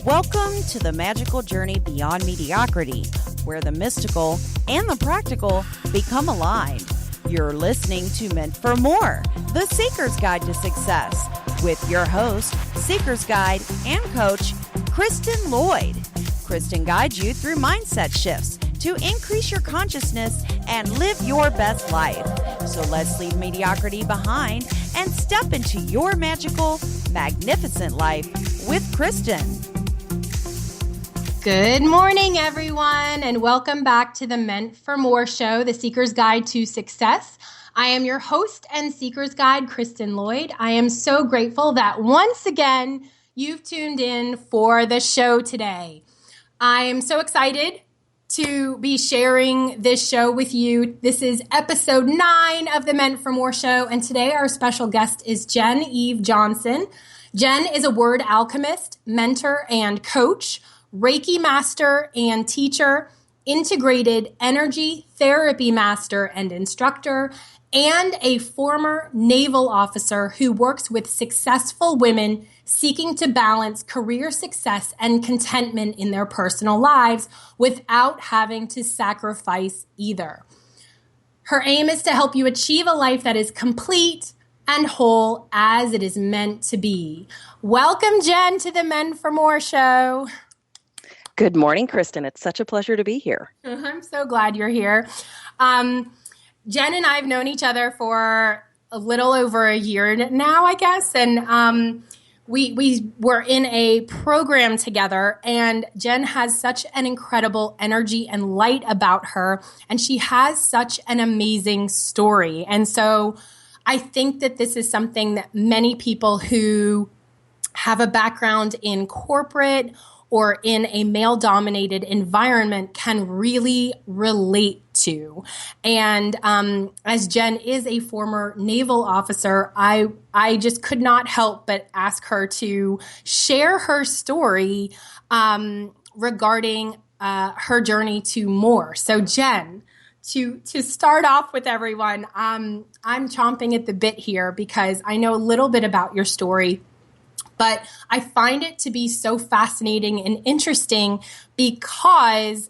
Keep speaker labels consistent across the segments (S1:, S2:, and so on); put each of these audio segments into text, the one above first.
S1: Welcome to the magical journey beyond mediocrity, where the mystical and the practical become aligned. You're listening to Meant for More, the Seeker's Guide to Success, with your host, Seeker's Guide and coach, Kristen Lloyd. Kristen guides you through mindset shifts to increase your consciousness and live your best life. So let's leave mediocrity behind and step into your magical, magnificent life with Kristen.
S2: Good morning, everyone, and welcome back to the Meant for More show, the Seeker's Guide to Success. I am your host and Seeker's Guide, Kristen Lloyd. I am so grateful that once again, you've tuned in for the show today. I am so excited to be sharing this show with you. This is episode 9 of the Meant for More show, and today our special guest is Jenn Eve Johnson. Jenn is a word alchemist, mentor, and coach, Reiki master and teacher, integrated energy therapy master and instructor, and a former naval officer who works with successful women seeking to balance career success and contentment in their personal lives without having to sacrifice either. Her aim is to help you achieve a life that is complete and whole as it is meant to be. Welcome, Jenn, to the Men for More show.
S3: Good morning, Kristen. It's such a pleasure to be here.
S2: I'm so glad you're here. Jenn and I have known each other for a little over a year now, I guess. And we were in a program together, and Jenn has such an incredible energy and light about her, and she has such an amazing story. And so I think that this is something that many people who have a background in corporate or in a male-dominated environment can really relate to. And as Jenn is a former naval officer, I just could not help but ask her to share her story regarding her journey to more. So Jenn, to start off with everyone, I'm chomping at the bit here because I know a little bit about your story. But I find it to be so fascinating and interesting because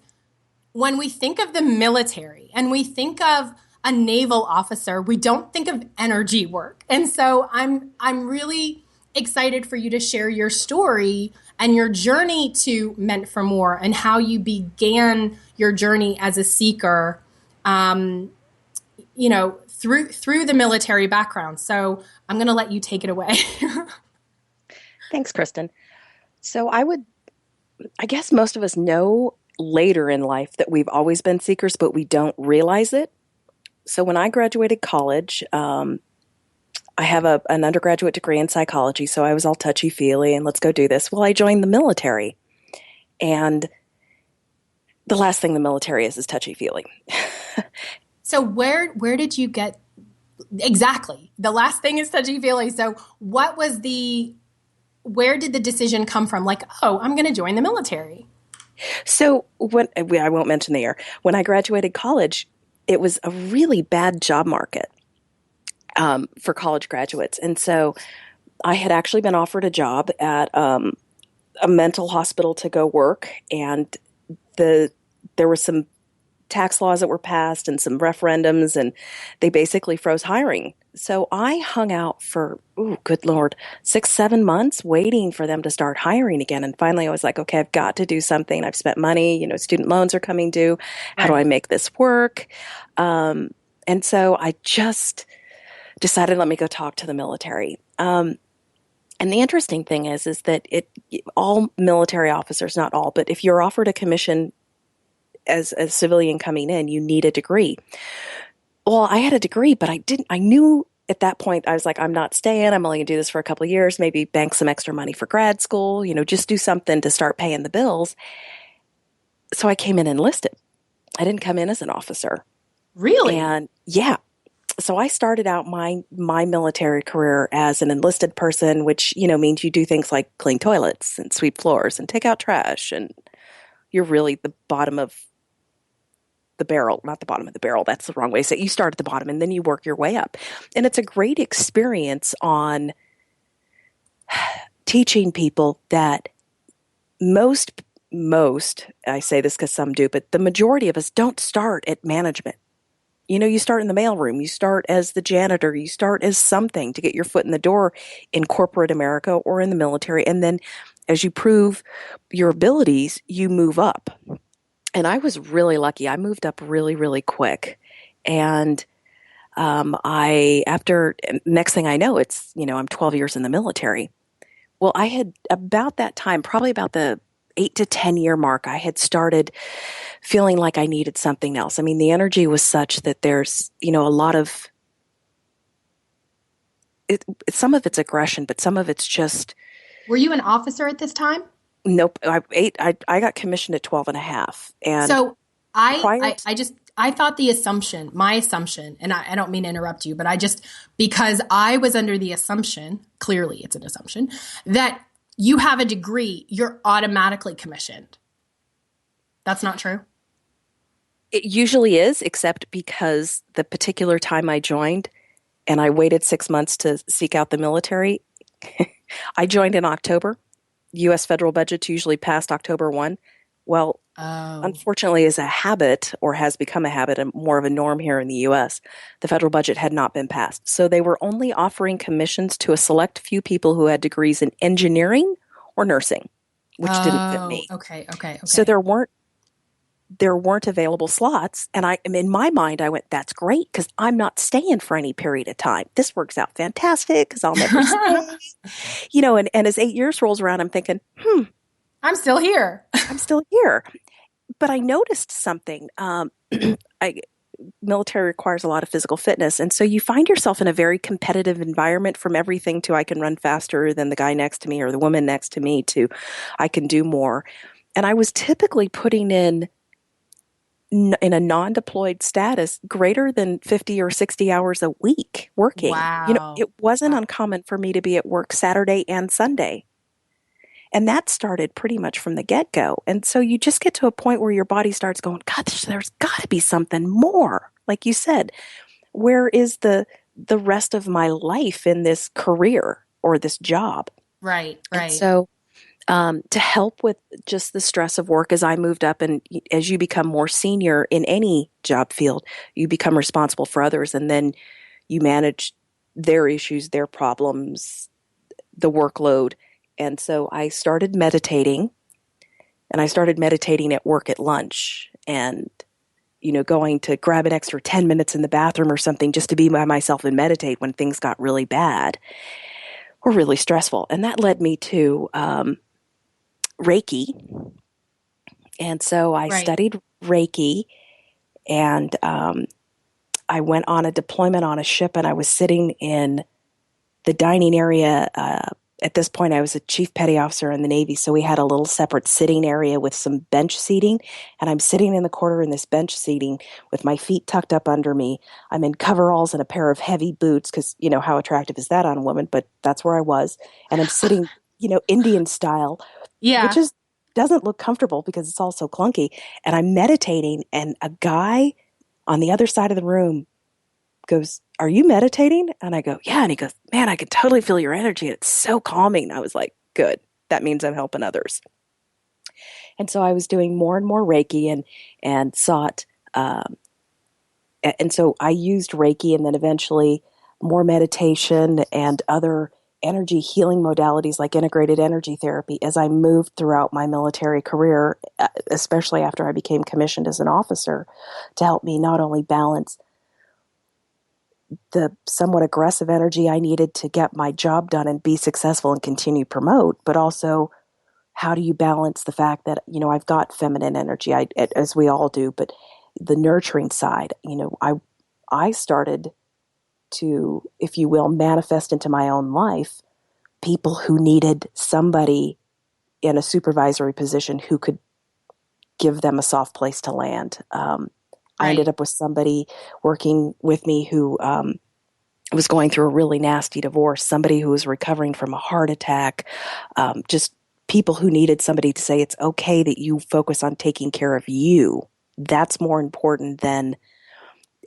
S2: when we think of the military and we think of a naval officer, we don't think of energy work. And so I'm really excited for you to share your story and your journey to Meant for More and how you began your journey as a seeker, through the military background. So I'm going to let you take it away.
S3: Thanks, Kristen. So I guess most of us know later in life that we've always been seekers, but we don't realize it. So when I graduated college, I have an undergraduate degree in psychology, so I was all touchy-feely and let's go do this. Well, I joined the military, and the last thing the military is touchy-feely.
S2: So where did you get exactly? The last thing is touchy-feely. So where did the decision come from? Like, oh, I'm going to join the military.
S3: So I won't mention the year. When I graduated college, it was a really bad job market for college graduates. And so I had actually been offered a job at a mental hospital to go work. And there were some tax laws that were passed and some referendums, and they basically froze hiring. So I hung out for, good Lord, 6-7 months waiting for them to start hiring again. And finally I was like, okay, I've got to do something. I've spent money, student loans are coming due. How do I make this work? And so I just decided, let me go talk to the military. And the interesting thing is that all military officers, not all, but if you're offered a commission as a civilian coming in, you need a degree. Well, I had a degree, but I knew at that point, I was like, I'm not staying. I'm only going to do this for a couple of years, maybe bank some extra money for grad school, just do something to start paying the bills. So I came in and enlisted. I didn't come in as an officer.
S2: Really?
S3: And yeah. So I started out my military career as an enlisted person, which, means you do things like clean toilets and sweep floors and take out trash. And you're really the bottom of the barrel, not the bottom of the barrel. That's the wrong way to say it. You start at the bottom and then you work your way up. And it's a great experience on teaching people that most, I say this because some do, but the majority of us don't start at management. You start in the mailroom, you start as the janitor, you start as something to get your foot in the door in corporate America or in the military. And then as you prove your abilities, you move up. And I was really lucky. I moved up really, really quick. And next thing I know, I'm 12 years in the military. Well, I had about that time, probably about the 8 to 10 year mark, I had started feeling like I needed something else. I mean, the energy was such that there's, a lot of it, some of it's aggression, but some of it's just.
S2: Were you an officer at this time?
S3: Nope. I got commissioned at 12 and a half. And
S2: so I thought my assumption, and I don't mean to interrupt you, but because I was under the assumption, clearly it's an assumption, that you have a degree, you're automatically commissioned. That's not true?
S3: It usually is, except because the particular time I joined, and I waited 6 months to seek out the military, I joined in October. U.S. federal budget's usually passed October 1. Well, unfortunately, as a habit, or has become a habit and more of a norm here in the U.S., the federal budget had not been passed. So they were only offering commissions to a select few people who had degrees in engineering or nursing, which didn't fit me.
S2: Okay.
S3: So there weren't available slots. And in my mind, I went, that's great, because I'm not staying for any period of time. This works out fantastic because I'll never stay. And as 8 years rolls around, I'm thinking,
S2: I'm still here.
S3: I'm still here. But I noticed something. Military requires a lot of physical fitness. And so you find yourself in a very competitive environment, from everything to I can run faster than the guy next to me or the woman next to me to I can do more. And I was typically putting in a non-deployed status greater than 50 or 60 hours a week working.
S2: Wow.
S3: It wasn't uncommon for me to be at work Saturday and Sunday. And that started pretty much from the get-go. And so you just get to a point where your body starts going, God, there's got to be something more. Like you said, where is the rest of my life in this career or this job?
S2: Right.
S3: And so to help with just the stress of work as I moved up, and as you become more senior in any job field, you become responsible for others, and then you manage their issues, their problems, the workload. And so I started meditating, and I started meditating at work at lunch, and, going to grab an extra 10 minutes in the bathroom or something just to be by myself and meditate when things got really bad or really stressful. And that led me to Reiki. And so I studied Reiki, and I went on a deployment on a ship, and I was sitting in the dining area. At this point, I was a chief petty officer in the Navy, so we had a little separate sitting area with some bench seating, and I'm sitting in the corner in this bench seating with my feet tucked up under me. I'm in coveralls and a pair of heavy boots, because, how attractive is that on a woman, but that's where I was. And I'm sitting, Indian style, which doesn't look comfortable because it's all so clunky. And I'm meditating, and a guy on the other side of the room goes, "Are you meditating?" And I go, "Yeah." And he goes, "Man, I can totally feel your energy. It's so calming." I was like, good. That means I'm helping others. And so I was doing more and more Reiki and sought, and so I used Reiki, and then eventually more meditation and other energy healing modalities like integrated energy therapy as I moved throughout my military career, especially after I became commissioned as an officer, to help me not only balance the somewhat aggressive energy I needed to get my job done and be successful and continue to promote, but also how do you balance the fact that, I've got feminine energy, as we all do, but the nurturing side, I started to, if you will, manifest into my own life people who needed somebody in a supervisory position who could give them a soft place to land. I ended up with somebody working with me who was going through a really nasty divorce, somebody who was recovering from a heart attack, just people who needed somebody to say, it's okay that you focus on taking care of you. That's more important than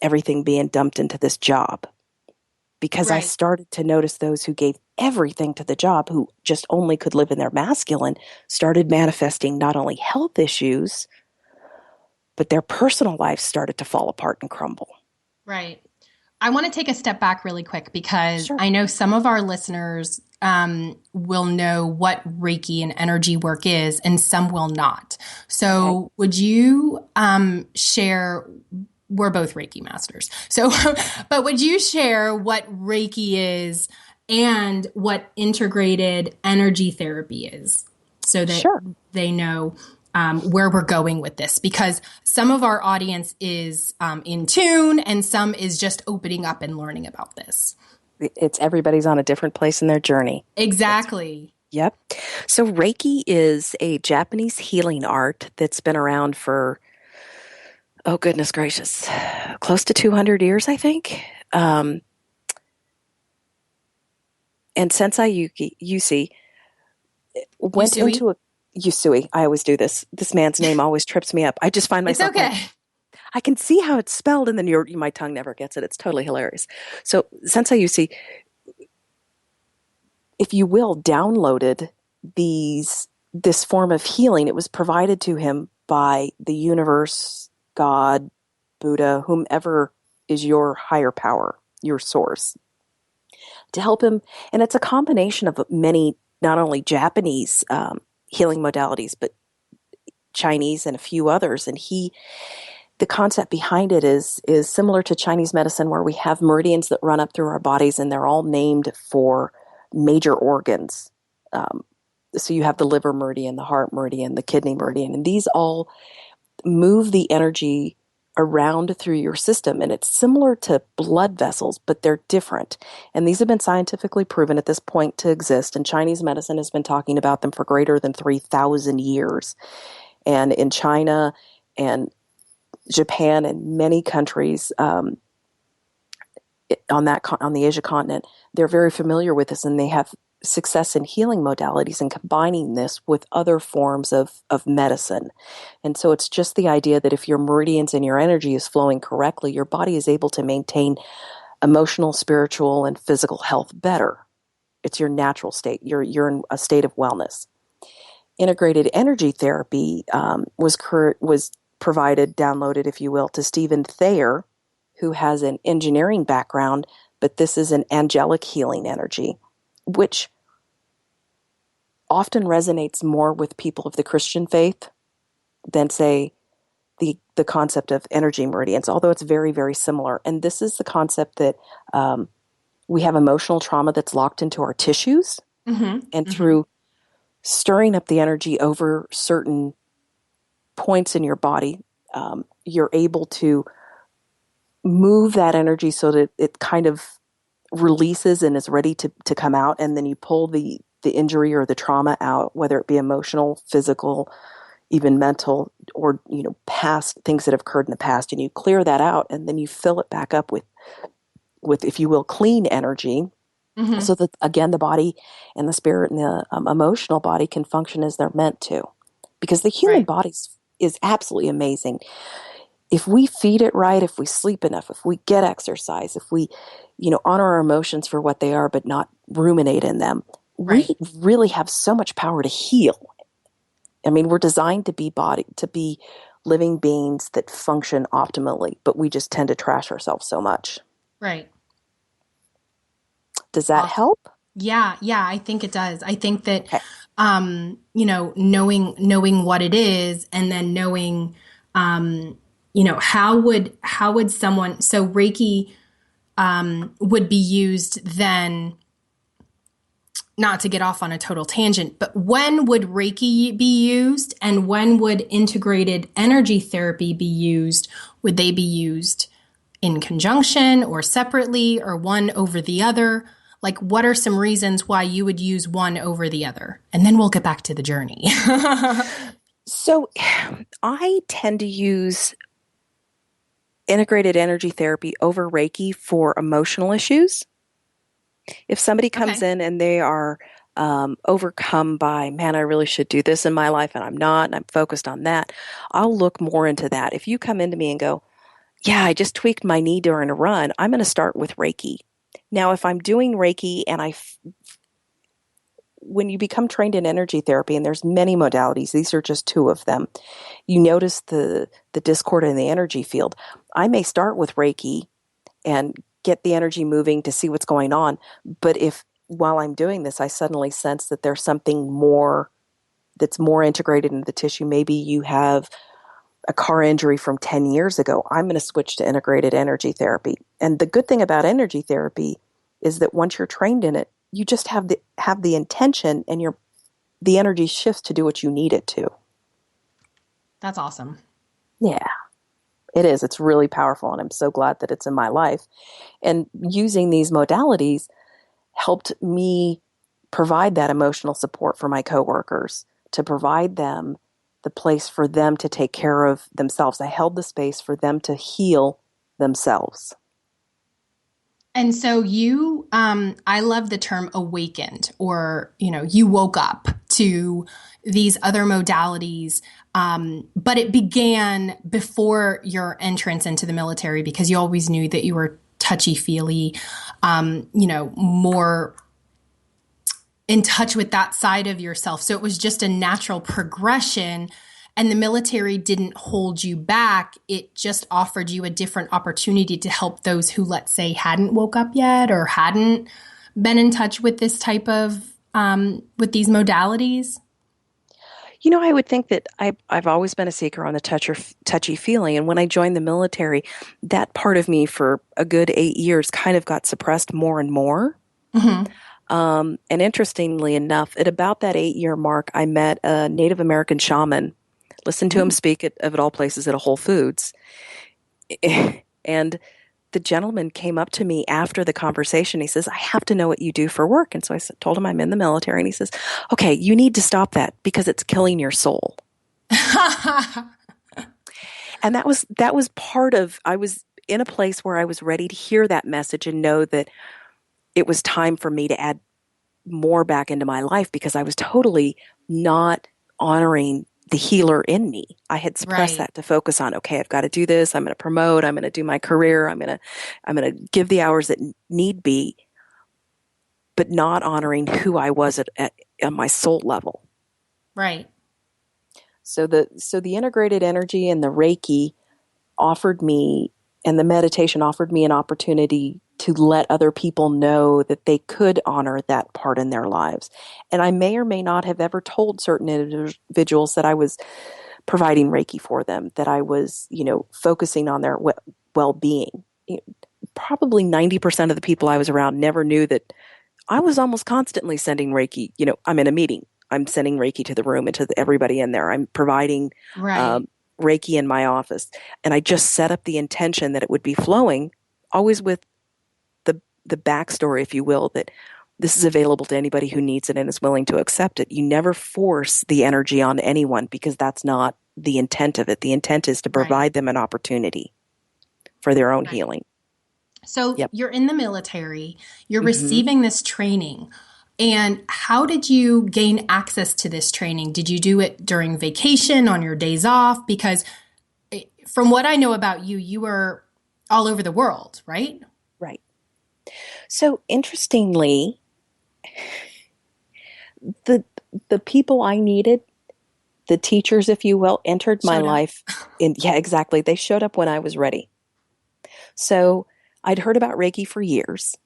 S3: everything being dumped into this job. Because I started to notice those who gave everything to the job, who just only could live in their masculine, started manifesting not only health issues, but their personal lives started to fall apart and crumble.
S2: Right. I want to take a step back really quick because
S3: Sure.
S2: I know some of our listeners will know what Reiki and energy work is, and some will not. So would you share, we're both Reiki masters. So, but would you share what Reiki is and what integrated energy therapy is so that
S3: Sure.
S2: they know where we're going with this? Because some of our audience is in tune and some is just opening up and learning about this.
S3: It's everybody's on a different place in their journey.
S2: Exactly.
S3: Yep. So Reiki is a Japanese healing art that's been around for, oh goodness gracious, close to 200 years, I think. And Sensei Yusi went
S2: Yusui?
S3: into a Yusui. I always do this. This man's name always trips me up. I just find
S2: It's
S3: myself
S2: okay.
S3: like, I can see how it's spelled, and then my tongue never gets it. It's totally hilarious. So Sensei Yusi, if you will, downloaded this form of healing. It was provided to him by the universe, God, Buddha, whomever is your higher power, your source, to help him. And it's a combination of many, not only Japanese healing modalities, but Chinese and a few others. And the concept behind it is similar to Chinese medicine, where we have meridians that run up through our bodies, and they're all named for major organs. So you have the liver meridian, the heart meridian, the kidney meridian, and these all move the energy around through your system. And it's similar to blood vessels, but they're different. And these have been scientifically proven at this point to exist. And Chinese medicine has been talking about them for greater than 3,000 years. And in China and Japan and many countries on the Asia continent, they're very familiar with this, and they have success in healing modalities and combining this with other forms of medicine. And so it's just the idea that if your meridians and your energy is flowing correctly, your body is able to maintain emotional, spiritual, and physical health better. It's your natural state. You're in a state of wellness. Integrated energy therapy was provided, downloaded, if you will, to Stephen Thayer, who has an engineering background, but this is an angelic healing energy, which often resonates more with people of the Christian faith than, say, the concept of energy meridians, although it's very, very similar. And this is the concept that we have emotional trauma that's locked into our tissues, and through stirring up the energy over certain points in your body, you're able to move that energy so that it kind of releases and is ready to come out, and then you pull the injury or the trauma out, whether it be emotional, physical, even mental, or past things that have occurred in the past, and you clear that out, and then you fill it back up with if you will, clean energy, so that again the body and the spirit and the emotional body can function as they're meant to, because the human body is absolutely amazing. If we feed it right, if we sleep enough, if we get exercise, if we, honor our emotions for what they are, but not ruminate in them, we really have so much power to heal. I mean, we're designed to be living beings that function optimally, but we just tend to trash ourselves so much.
S2: Right.
S3: Does that help?
S2: Yeah, I think it does. I think that, knowing what it is, and then knowing, how would someone, so Reiki would be used then, not to get off on a total tangent, but when would Reiki be used, and when would integrated energy therapy be used? Would they be used in conjunction or separately, or one over the other? Like, what are some reasons why you would use one over the other? And then we'll get back to the journey.
S3: So I tend to use integrated energy therapy over Reiki for emotional issues. If somebody comes in and they are overcome by, man, I really should do this in my life and I'm not, and I'm focused on that, I'll look more into that. If you come into me and go, yeah, I just tweaked my knee during a run, I'm going to start with Reiki. Now, if I'm doing Reiki and when you become trained in energy therapy, and there's many modalities, these are just two of them, you notice the discord in the energy field. I may start with Reiki and get the energy moving to see what's going on, but if while I'm doing this, I suddenly sense that there's something more that's more integrated into the tissue, maybe you have a car injury from 10 years ago, I'm going to switch to integrated energy therapy. And the good thing about energy therapy is that once you're trained in it, you just have the intention, and the energy shifts to do what you need it to.
S2: That's awesome.
S3: Yeah, it is. It's really powerful, and I'm so glad that it's in my life. And using these modalities helped me provide that emotional support for my coworkers, to provide them the place for them to take care of themselves. I held the space for them to heal themselves.
S2: And so you, I love the term awakened, or, you woke up to these other modalities. But it began before your entrance into the military, because you always knew that you were touchy-feely, more in touch with that side of yourself. So it was just a natural progression, and the military didn't hold you back. It just offered you a different opportunity to help those who, let's say, hadn't woke up yet or hadn't been in touch with this type of, with these modalities.
S3: I would think that I've always been a seeker on the touchy feeling. And when I joined the military, that part of me for a good 8 years kind of got suppressed more and more.
S2: Mm-hmm.
S3: And interestingly enough, at about that 8-year mark, I met a Native American shaman, listened to him speak of all places at a Whole Foods. And the gentleman came up to me after the conversation. He says, I have to know what you do for work. And so I told him I'm in the military. And he says, okay, you need to stop that because it's killing your soul. And that was part of, I was in a place where I was ready to hear that message and know that it was time for me to add more back into my life, because I was totally not honoring the healer in me. I had suppressed that to focus on, okay, I've got to do this. I'm going to promote. I'm going to do my career. I'm going to give the hours that need be, but not honoring who I was at my soul level.
S2: Right.
S3: So the integrated energy and the Reiki offered me, and the meditation offered me an opportunity to let other people know that they could honor that part in their lives. And I may or may not have ever told certain individuals that I was providing Reiki for them, that I was, focusing on their well-being. Probably 90% of the people I was around never knew that I was almost constantly sending Reiki. I'm in a meeting, I'm sending Reiki to the room and to everybody in there. I'm providing Reiki in my office. And I just set up the intention that it would be flowing, always with the backstory, if you will, that this is available to anybody who needs it and is willing to accept it. You never force the energy on anyone, because that's not the intent of it. The intent is to provide them an opportunity for their own healing.
S2: So you're in the military, you're receiving this training. And how did you gain access to this training? Did you do it during vacation, on your days off? Because from what I know about you, you were all over the world, right?
S3: Right. So interestingly, the people I needed, the teachers, if you will, entered my life. Exactly. They showed up when I was ready. So I'd heard about Reiki for years,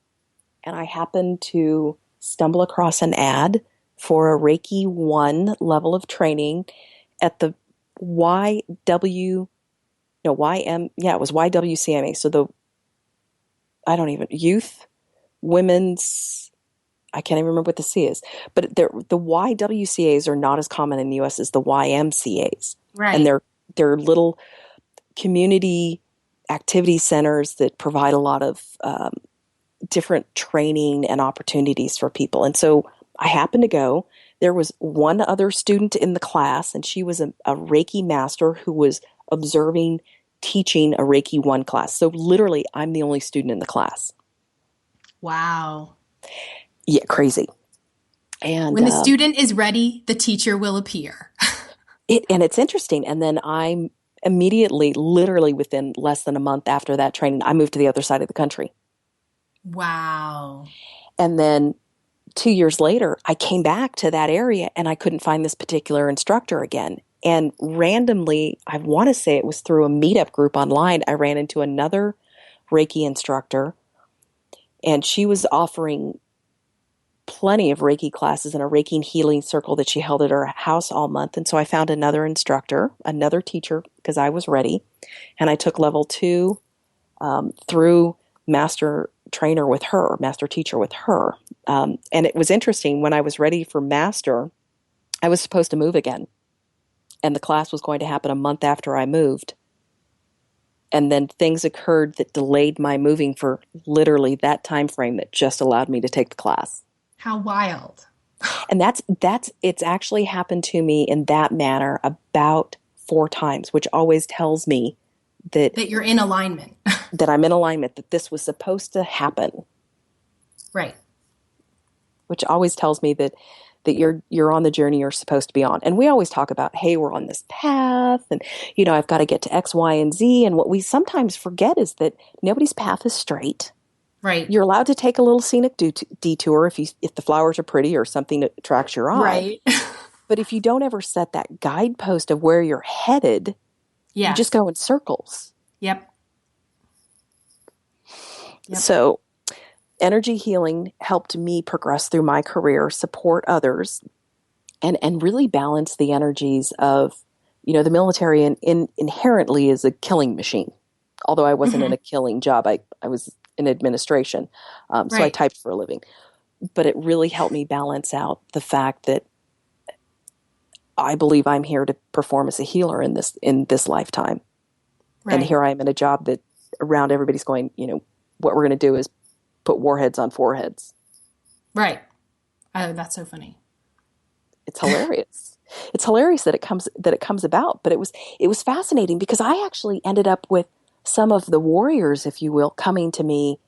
S3: and I happened to stumble across an ad for a Reiki 1 level of training at the YWCMA. So youth, women's, I can't even remember what the C is, but the YWCAs are not as common in the U.S. as the YMCAs.
S2: Right.
S3: And they're little community activity centers that provide a lot of different training and opportunities for people. And so I happened to go. There was one other student in the class, and she was a Reiki master who was observing, teaching a Reiki 1 class. So literally, I'm the only student in the class.
S2: Wow.
S3: Yeah, crazy. And
S2: when the student is ready, the teacher will appear.
S3: And it's interesting. And then I'm immediately, literally within less than a month after that training, I moved to the other side of the country.
S2: Wow.
S3: And then 2 years later, I came back to that area and I couldn't find this particular instructor again. And randomly, I want to say it was through a meetup group online, I ran into another Reiki instructor, and she was offering plenty of Reiki classes in a Reiki and healing circle that she held at her house all month. And so I found another instructor, another teacher, because I was ready. And I took level 2 through master trainer with her, master teacher with her. And it was interesting, when I was ready for master, I was supposed to move again. And the class was going to happen a month after I moved. And then things occurred that delayed my moving for literally that time frame that just allowed me to take the class.
S2: How wild.
S3: And it's actually happened to me in that manner about 4 times, which always tells me that
S2: you're in alignment.
S3: that I'm in alignment, that this was supposed to happen.
S2: Right.
S3: Which always tells me that you're on the journey you're supposed to be on. And we always talk about, hey, we're on this path, and I've got to get to X, Y, and Z. And what we sometimes forget is that nobody's path is straight.
S2: Right.
S3: You're allowed to take a little scenic detour if the flowers are pretty or something that attracts your eye.
S2: Right.
S3: But if you don't ever set that guidepost of where you're headed, you just go in circles.
S2: Yep.
S3: So energy healing helped me progress through my career, support others, and really balance the energies of, the military inherently is a killing machine. Although I wasn't in a killing job, I was in administration. So I typed for a living. But it really helped me balance out the fact that I believe I'm here to perform as a healer in this lifetime. Right. And here I am in a job that around everybody's going, what we're going to do is put warheads on foreheads.
S2: Right. Oh, that's so funny.
S3: It's hilarious. It's hilarious that it comes about, but it was fascinating because I actually ended up with some of the warriors, if you will, coming to me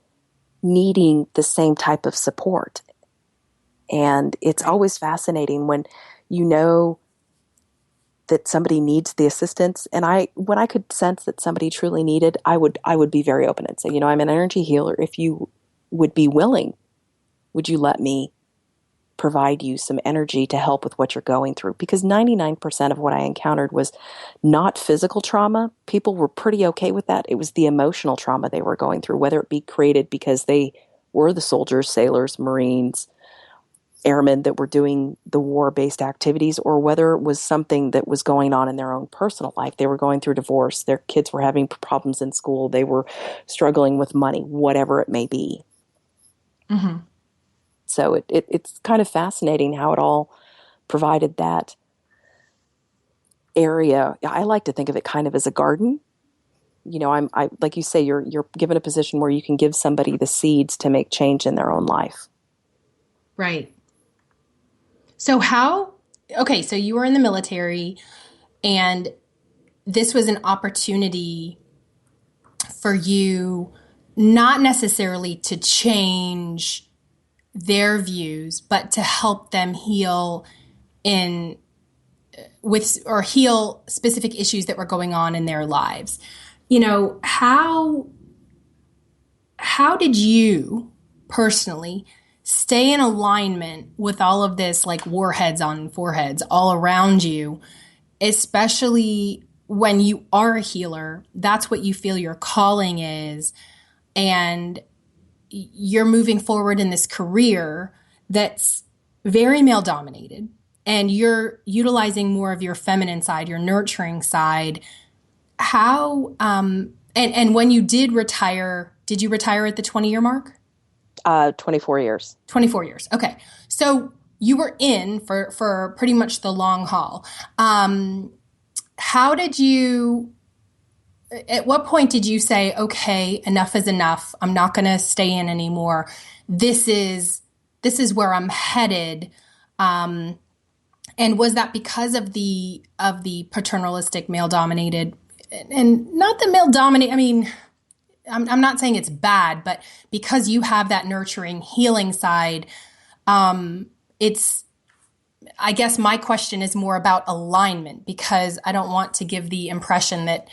S3: needing the same type of support. And it's always fascinating when you know that somebody needs the assistance. And when I could sense that somebody truly needed, I would be very open and say, I'm an energy healer. If you would be willing, would you let me provide you some energy to help with what you're going through? Because 99% of what I encountered was not physical trauma. People were pretty okay with that. It was the emotional trauma they were going through, whether it be created because they were the soldiers, sailors, Marines, airmen that were doing the war-based activities, or whether it was something that was going on in their own personal life. They were going through divorce. Their kids were having problems in school. They were struggling with money, whatever it may be. Mm-hmm. So it's kind of fascinating how it all provided that area. I like to think of it kind of as a garden. I like you say, you're given a position where you can give somebody the seeds to make change in their own life.
S2: Right. So so you were in the military, and this was an opportunity for you not necessarily to change their views, but to help them heal heal specific issues that were going on in their lives. How did you personally stay in alignment with all of this, like warheads on foreheads all around you, especially when you are a healer? That's what you feel your calling is. And you're moving forward in this career that's very male dominated, and you're utilizing more of your feminine side, your nurturing side. How, and when you did you retire at the 20-year mark?
S3: 24 years.
S2: 24 years. Okay. So you were in for pretty much the long haul. At what point did you say, okay, enough is enough. I'm not going to stay in anymore. This is where I'm headed. And was that because of the paternalistic male dominated, and not the male dominate? I mean, I'm not saying it's bad, but because you have that nurturing, healing side, I guess my question is more about alignment, because I don't want to give the impression that,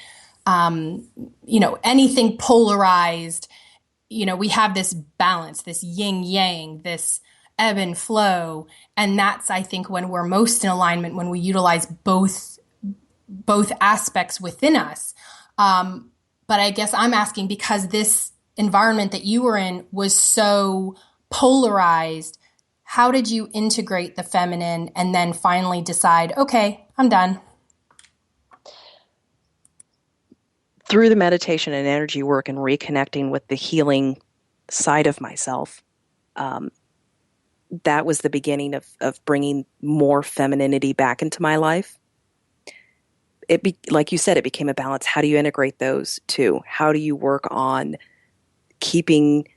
S2: anything polarized, we have this balance, this yin yang, this ebb and flow. And that's, I think, when we're most in alignment, when we utilize both aspects within us. But I guess I'm asking, because this environment that you were in was so polarized, how did you integrate the feminine and then finally decide, okay, I'm done?
S3: Through the meditation and energy work and reconnecting with the healing side of myself, that was the beginning of bringing more femininity back into my life. Like you said, it became a balance. How do you integrate those two? How do you work on keeping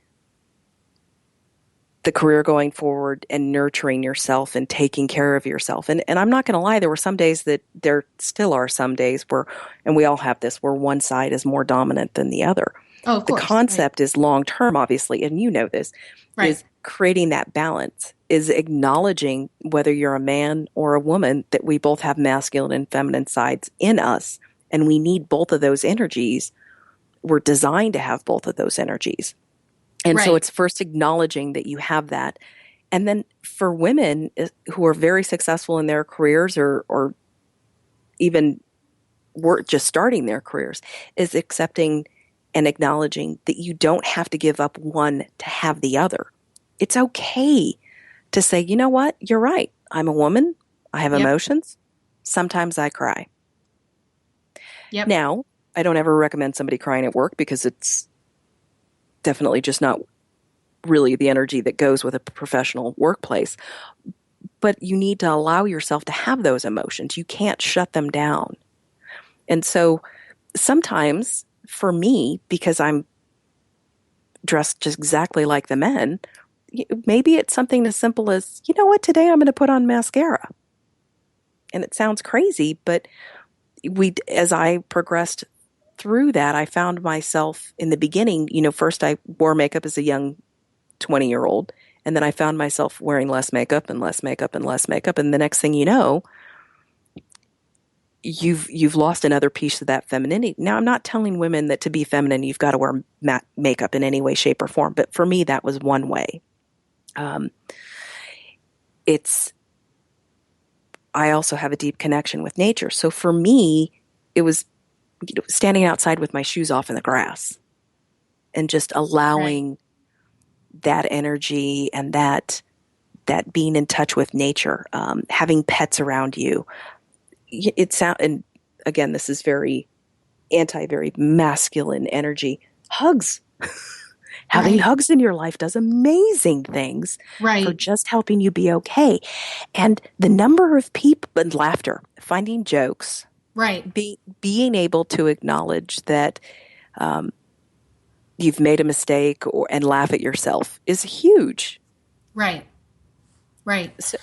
S3: the career going forward and nurturing yourself and taking care of yourself? And I'm not going to lie, there were some days that there still are some days where, and we all have this, where one side is more dominant than the other.
S2: Oh, of course.
S3: The concept is long-term, obviously, and you know this, is creating that balance, is acknowledging, whether you're a man or a woman, that we both have masculine and feminine sides in us, and we need both of those energies. We're designed to have both of those energies. And so it's first acknowledging that you have that. And then for women who are very successful in their careers or even just starting their careers, is accepting and acknowledging that you don't have to give up one to have the other. It's okay to say, you know what, you're right. I'm a woman. I have emotions. Sometimes I cry. Now, I don't ever recommend somebody crying at work, because it's definitely just not really the energy that goes with a professional workplace. But you need to allow yourself to have those emotions. You can't shut them down. And so sometimes for me, because I'm dressed just exactly like the men, maybe it's something as simple as, you know what, today I'm going to put on mascara. And it sounds crazy, but as I progressed through that, I found myself in the beginning, first I wore makeup as a young 20-year-old, and then I found myself wearing less makeup and less makeup and less makeup. And the next thing you know, you've lost another piece of that femininity. Now, I'm not telling women that to be feminine, you've got to wear makeup in any way, shape, or form. But for me, that was one way. I also have a deep connection with nature. So for me, it was standing outside with my shoes off in the grass and just allowing that energy and that being in touch with nature, having pets around you. And again, this is very masculine energy. Hugs. Having hugs in your life does amazing things for just helping you be okay. And the number of people, and laughter, finding jokes, being able to acknowledge that you've made a mistake and laugh at yourself is huge. Right.
S2: So,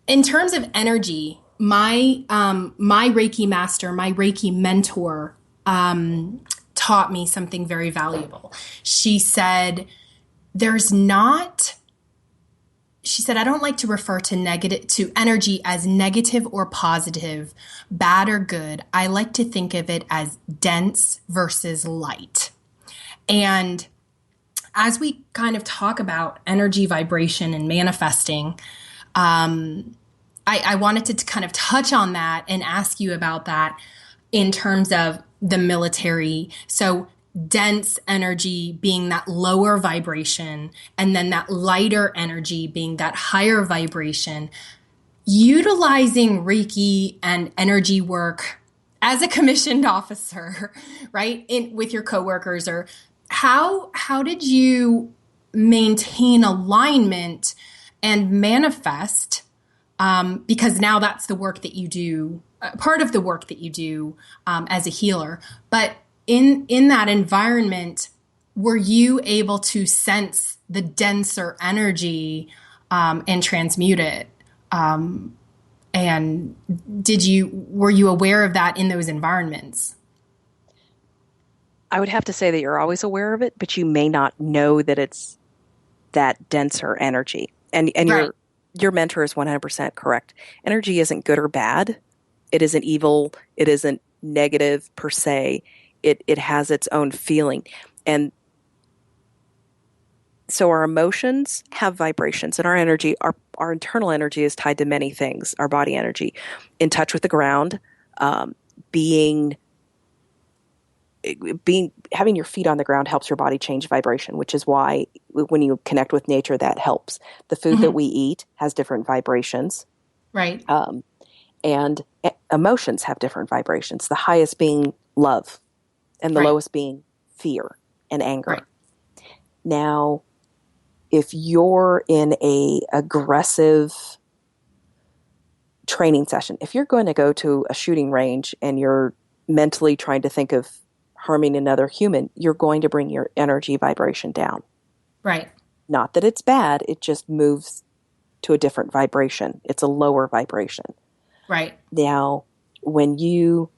S2: in terms of energy, my Reiki master, my Reiki mentor, taught me something very valuable. She said, I don't like to refer to energy as negative or positive, bad or good. I like to think of it as dense versus light. And as we kind of talk about energy, vibration, and manifesting, I wanted to kind of touch on that and ask you about that in terms of the military. So dense energy being that lower vibration, and then that lighter energy being that higher vibration. Utilizing Reiki and energy work as a commissioned officer, right, with your coworkers, or how did you maintain alignment and manifest? Because now that's the work that you do, part of the work that you do as a healer. But in that environment, were you able to sense the denser energy and transmute it? And were you aware of that in those environments?
S3: I would have to say that you're always aware of it, but you may not know that it's that denser energy. And your mentor is 100% correct. Energy isn't good or bad. It isn't evil. It isn't negative per se. It has its own feeling. And So our emotions have vibrations, and our energy, our internal energy is tied to many things. Our body energy, in touch with the ground, being having your feet on the ground helps your body change vibration, which is why when you connect with nature, that helps. The food that we eat has different vibrations,
S2: Right.
S3: And emotions have different vibrations. The highest being love, and the lowest being fear and anger.
S2: Right.
S3: Now, if you're in a aggressive training session, if you're going to go to a shooting range and you're mentally trying to think of harming another human, you're going to bring your energy vibration down.
S2: Right.
S3: Not that it's bad, it just moves to a different vibration. It's a lower vibration.
S2: Right.
S3: Now, when you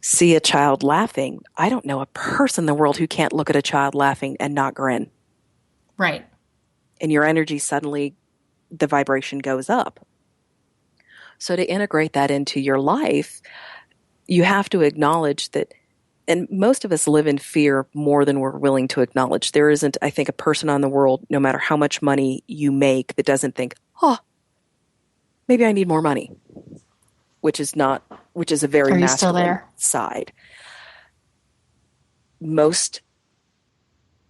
S3: see a child laughing, I don't know a person in the world who can't look at a child laughing and not grin.
S2: Right.
S3: And your energy suddenly, the vibration goes up. So to integrate that into your life, you have to acknowledge that, and most of us live in fear more than we're willing to acknowledge. There isn't, I think, a person on the world, no matter how much money you make, that doesn't think, oh, maybe I need more money, which is a very
S2: Are you still
S3: masculine
S2: there?
S3: side. Most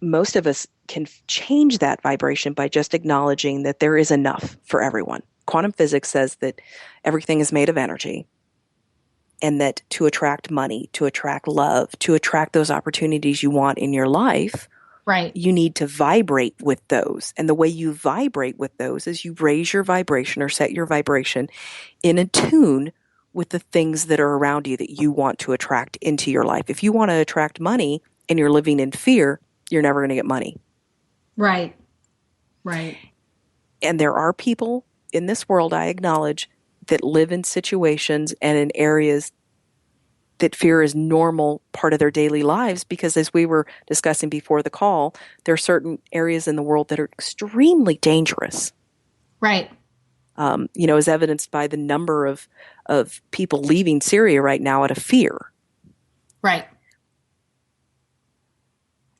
S3: of us can change that vibration by just acknowledging that there is enough for everyone. Quantum physics says that everything is made of energy, and that to attract money, to attract love, to attract those opportunities you want in your life,
S2: Right.
S3: you need to vibrate with those. And the way you vibrate with those is you raise your vibration or set your vibration in a tune with the things that are around you that you want to attract into your life. If you want to attract money and you're living in fear, you're never going to get money.
S2: Right. Right.
S3: And there are people in this world, I acknowledge, that live in situations and in areas that fear is normal part of their daily lives, because as we were discussing before the call, there are certain areas in the world that are extremely dangerous.
S2: Right.
S3: As evidenced by the number of people leaving Syria right now out of fear.
S2: Right.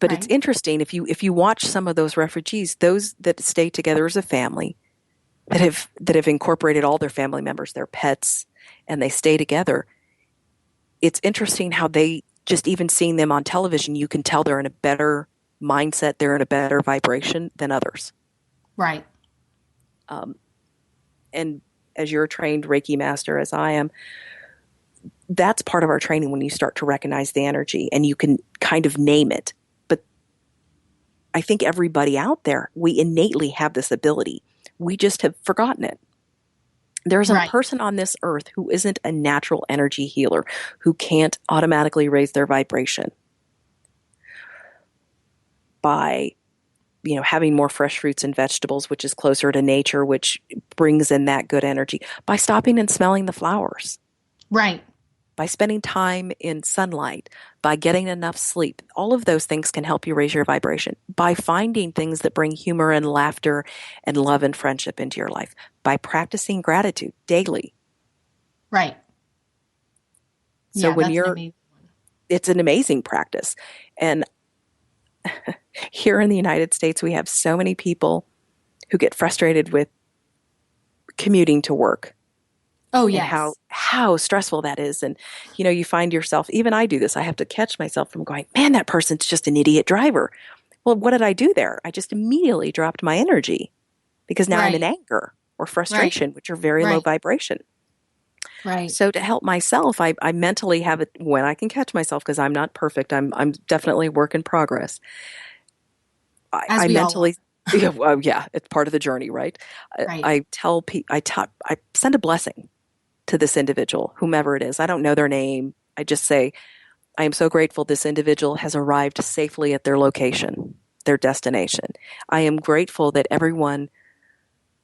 S3: But it's interesting, if you watch some of those refugees, those that stay together as a family, that have incorporated all their family members, their pets, and they stay together. It's interesting how they, just even seeing them on television, you can tell they're in a better mindset, they're in a better vibration than others.
S2: Right.
S3: And as you're a trained Reiki master, as I am, that's part of our training, when you start to recognize the energy and you can kind of name it. But I think everybody out there, we innately have this ability. We just have forgotten it. There's a person on this earth who isn't a natural energy healer, who can't automatically raise their vibration by, having more fresh fruits and vegetables, which is closer to nature, which brings in that good energy, by stopping and smelling the flowers.
S2: Right.
S3: By spending time in sunlight, by getting enough sleep. All of those things can help you raise your vibration. By finding things that bring humor and laughter and love and friendship into your life. By practicing gratitude daily.
S2: Right.
S3: So it's an amazing practice. And here in the United States, we have so many people who get frustrated with commuting to work.
S2: Oh, yes.
S3: And how stressful that is. And, you find yourself, even I do this, I have to catch myself from going, man, that person's just an idiot driver. Well, what did I do there? I just immediately dropped my energy, because now I'm in anger or frustration, which are very low vibration.
S2: Right.
S3: So to help myself, I mentally have it when I can catch myself, because I'm not perfect. I'm definitely a work in progress. I mentally, it's part of the journey, right?
S2: Right.
S3: I tell people, I send a blessing to this individual, whomever it is. I don't know their name. I just say, I am so grateful this individual has arrived safely at their location, their destination. I am grateful that everyone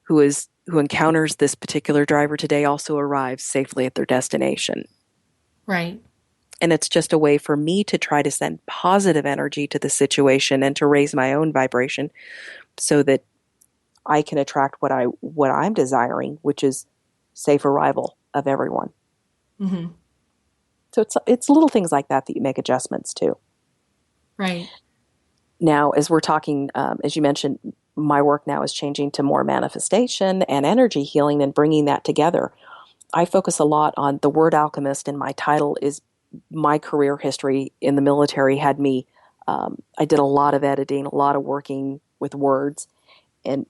S3: who encounters this particular driver today also arrives safely at their destination.
S2: Right.
S3: And it's just a way for me to try to send positive energy to the situation and to raise my own vibration, so that I can attract what I'm desiring, which is safe arrival of everyone.
S2: Mm-hmm.
S3: So it's little things like that you make adjustments to.
S2: Right.
S3: Now, as we're talking, as you mentioned, my work now is changing to more manifestation and energy healing and bringing that together. I focus a lot on the word alchemist, and my title is my career history in the military had me, I did a lot of editing, a lot of working with words, and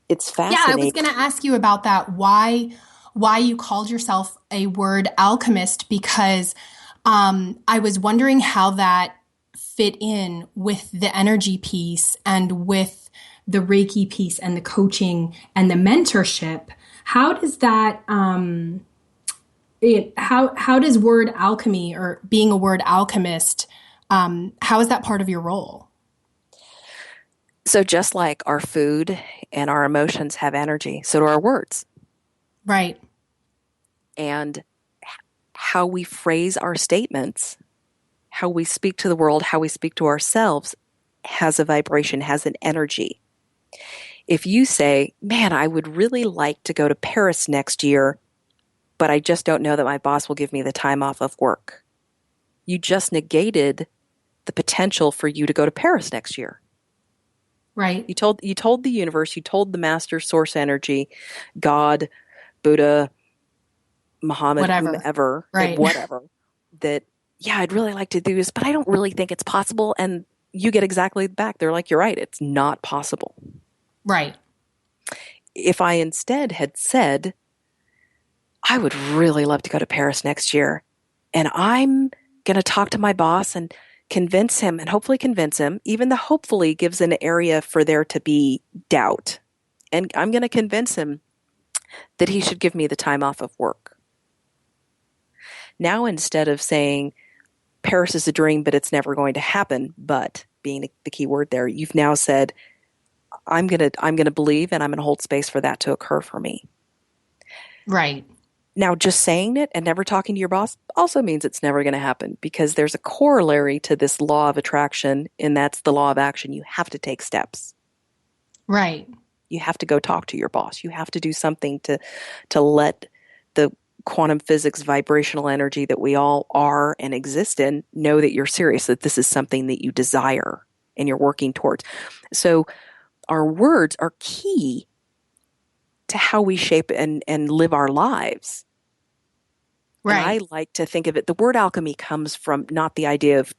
S3: it's fascinating.
S2: Yeah, I was going to ask you about that. Why you called yourself a word alchemist? Because I was wondering how that fit in with the energy piece and with the Reiki piece and the coaching and the mentorship. How does that how does word alchemy or being a word alchemist, how is that part of your role?
S3: So just like our food and our emotions have energy, so do our words.
S2: Right.
S3: And how we phrase our statements, how we speak to the world, how we speak to ourselves has a vibration, has an energy. If you say, man, I would really like to go to Paris next year, but I just don't know that my boss will give me the time off of work, you just negated the potential for you to go to Paris next year.
S2: Right.
S3: You told the universe, you told the master source energy, God, Buddha, Muhammad,
S2: Whatever.
S3: whomever,
S2: Right.
S3: whatever, that, yeah, I'd really like to do this, but I don't really think it's possible. And you get exactly back. They're like, you're right, it's not possible.
S2: Right.
S3: If I instead had said, I would really love to go to Paris next year, and I'm going to talk to my boss and convince him, and hopefully convince him, even the hopefully gives an area for there to be doubt. And I'm going to convince him that he should give me the time off of work. Now, instead of saying, Paris is a dream, but it's never going to happen, but being the key word there, you've now said, I'm going to believe, and I'm going to hold space for that to occur for me.
S2: Right.
S3: Now, just saying it and never talking to your boss also means it's never going to happen, because there's a corollary to this law of attraction, and that's the law of action. You have to take steps.
S2: Right.
S3: You have to go talk to your boss. You have to do something to let the quantum physics vibrational energy that we all are and exist in know that you're serious, that this is something that you desire and you're working towards. So our words are key to how we shape and live our lives.
S2: Right.
S3: And I like to think of it, the word alchemy comes from not the idea of,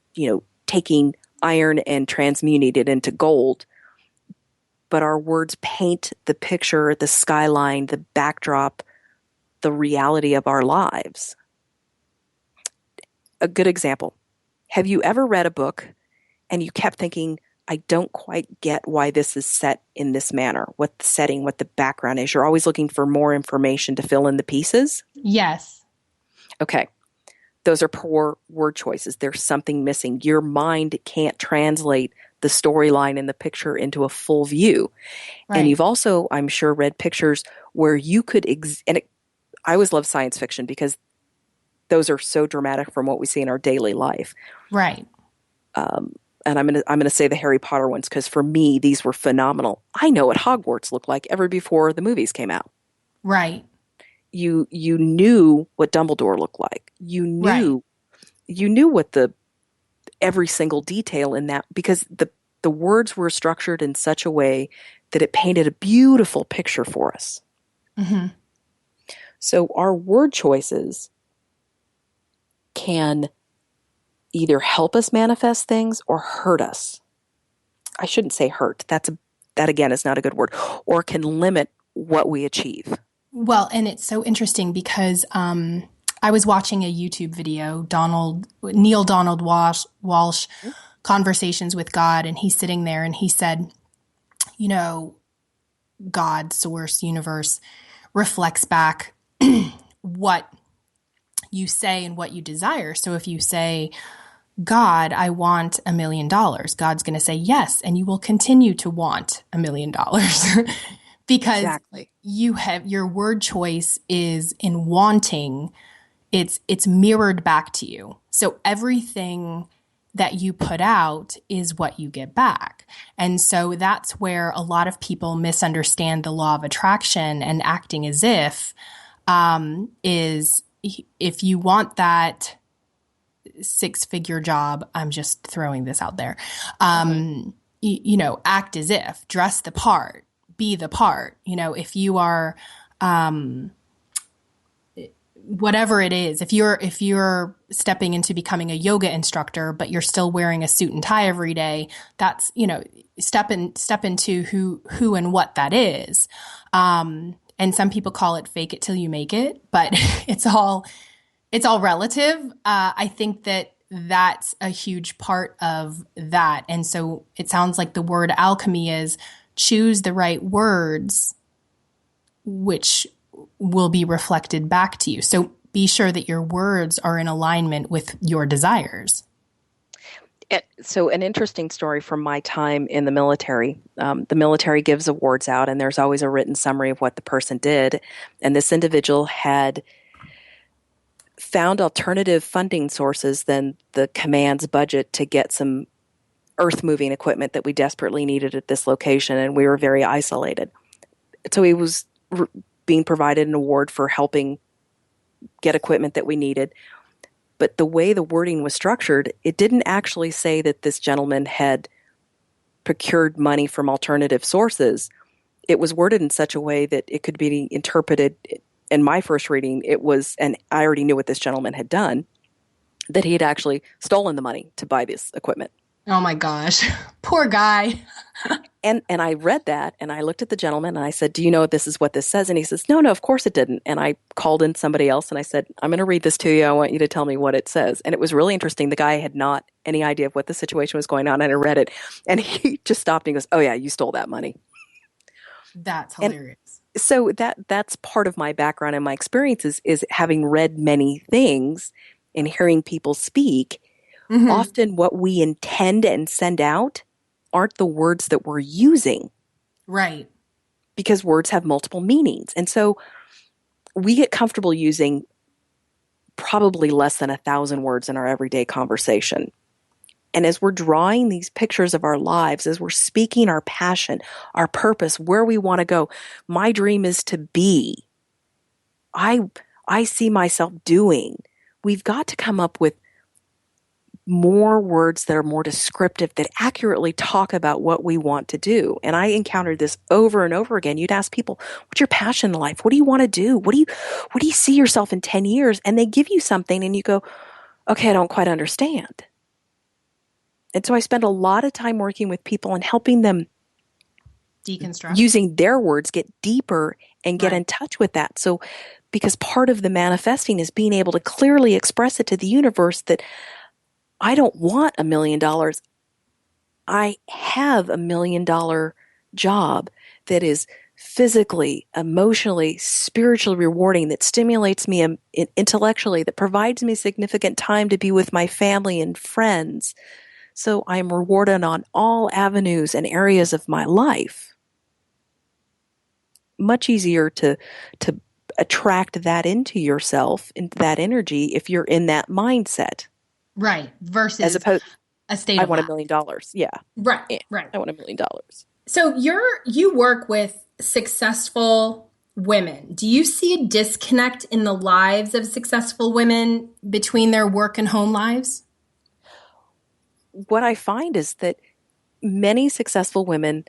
S3: taking iron and transmuting it into gold, but our words paint the picture, the skyline, the backdrop, the reality of our lives. A good example. Have you ever read a book and you kept thinking, I don't quite get why this is set in this manner, what the setting, what the background is? You're always looking for more information to fill in the pieces?
S2: Yes.
S3: Okay. Those are poor word choices. There's something missing. Your mind can't translate the storyline and the picture into a full view.
S2: Right.
S3: And you've also, I'm sure, read pictures where you could, I always love science fiction because those are so dramatic from what we see in our daily life.
S2: Right.
S3: And I'm gonna say the Harry Potter ones because for me these were phenomenal. I know what Hogwarts looked like ever before the movies came out.
S2: Right.
S3: You knew what Dumbledore looked like. You knew what every single detail in that, because the words were structured in such a way that it painted a beautiful picture for us.
S2: Mm-hmm.
S3: So our word choices can either help us manifest things or hurt us. I shouldn't say hurt. That again is not a good word. Or can limit what we achieve.
S2: Well, and it's so interesting because I was watching a YouTube video, Neil Donald Walsh, Conversations with God, and he's sitting there and he said, God, source, universe reflects back what you say and what you desire. So if you say, God, I want $1 million, God's going to say yes, and you will continue to want $1 million because
S3: Exactly.
S2: your word choice is in wanting. It's mirrored back to you. So everything that you put out is what you get back. And so that's where a lot of people misunderstand the law of attraction and acting as if you want that 6-figure job, I'm just throwing this out there. act as if, dress the part, be the part. If you are, whatever it is, if you're stepping into becoming a yoga instructor, but you're still wearing a suit and tie every day, that's, step into who and what that is. And some people call it fake it till you make it, but it's all relative. I think that's a huge part of that. And so it sounds like the word alchemy is choose the right words, which will be reflected back to you. So be sure that your words are in alignment with your desires.
S3: So an interesting story from my time in the military. The military gives awards out, and there's always a written summary of what the person did. And this individual had found alternative funding sources than the command's budget to get some earth-moving equipment that we desperately needed at this location, and we were very isolated. So he was being provided an award for helping get equipment that we needed. But the way the wording was structured, it didn't actually say that this gentleman had procured money from alternative sources. It was worded in such a way that it could be interpreted. In my first reading, it was, and I already knew what this gentleman had done, that he had actually stolen the money to buy this equipment.
S2: Oh my gosh, poor guy.
S3: And I read that, and I looked at the gentleman, and I said, do you know this is what this says? And he says, no, of course it didn't. And I called in somebody else, and I said, I'm going to read this to you. I want you to tell me what it says. And it was really interesting. The guy had not any idea of what the situation was going on, and I read it, and he just stopped and he goes, oh yeah, you stole that money.
S2: That's hilarious.
S3: And so that's part of my background and my experiences is having read many things and hearing people speak. Mm-hmm. Often what we intend and send out aren't the words that we're using.
S2: Right.
S3: Because words have multiple meanings. And so we get comfortable using probably less than 1,000 words in our everyday conversation. And as we're drawing these pictures of our lives, as we're speaking our passion, our purpose, where we want to go, my dream is to be. I see myself doing. We've got to come up with more words that are more descriptive, that accurately talk about what we want to do. And I encountered this over and over again. You'd ask people, what's your passion in life? What do you want to do? What do you see yourself in 10 years? And they give you something and you go, okay, I don't quite understand. And so I spend a lot of time working with people and helping them
S2: deconstruct,
S3: using their words, get deeper and get in touch with that. So because part of the manifesting is being able to clearly express it to the universe that I don't want $1 million. I have $1 million job that is physically, emotionally, spiritually rewarding, that stimulates me intellectually, that provides me significant time to be with my family and friends. So I am rewarded on all avenues and areas of my life. Much easier to attract that into yourself, into that energy, if you're in that mindset.
S2: Right. Versus
S3: as opposed,
S2: a state
S3: I
S2: of
S3: want
S2: lack.
S3: $1 million. Yeah.
S2: Right.
S3: I want $1 million.
S2: So you work with successful women. Do you see a disconnect in the lives of successful women between their work and home lives?
S3: What I find is that many successful women,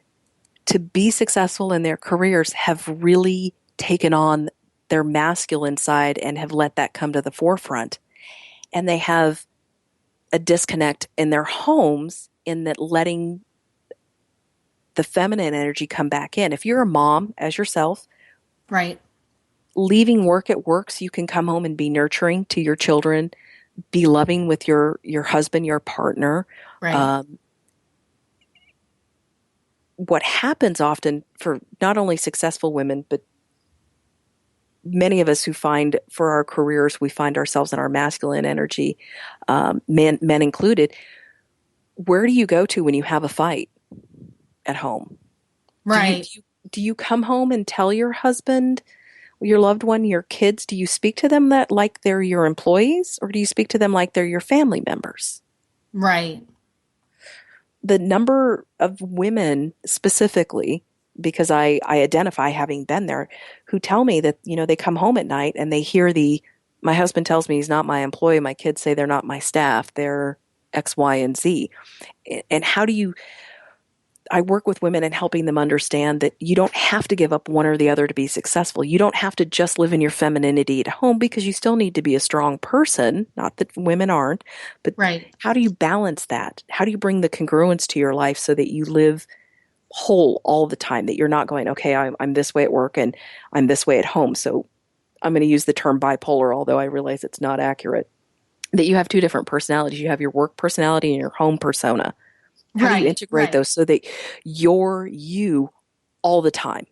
S3: to be successful in their careers, have really taken on their masculine side and have let that come to the forefront. And they have a disconnect in their homes in that letting the feminine energy come back in. If you're a mom as yourself,
S2: right,
S3: leaving work at work so you can come home and be nurturing to your children, be loving with your husband, your partner.
S2: Right.
S3: What happens often for not only successful women, but many of us who find for our careers, we find ourselves in our masculine energy, men included. Where do you go to when you have a fight at home?
S2: Right.
S3: Do you come home and tell your husband, your loved one, your kids, do you speak to them that like they're your employees, or do you speak to them like they're your family members?
S2: Right.
S3: The number of women specifically, because I identify having been there, who tell me that, they come home at night and they hear my husband tells me he's not my employee, my kids say they're not my staff, they're X, Y, and Z. And how do you I work with women and helping them understand that you don't have to give up one or the other to be successful. You don't have to just live in your femininity at home, because you still need to be a strong person. Not that women aren't, but
S2: Right.
S3: how do you balance that? How do you bring the congruence to your life so that you live whole all the time, that you're not going, okay, I'm this way at work and I'm this way at home. So I'm going to use the term bipolar, although I realize it's not accurate, that you have two different personalities. You have your work personality and your home persona. How do you integrate those so that you're you all the time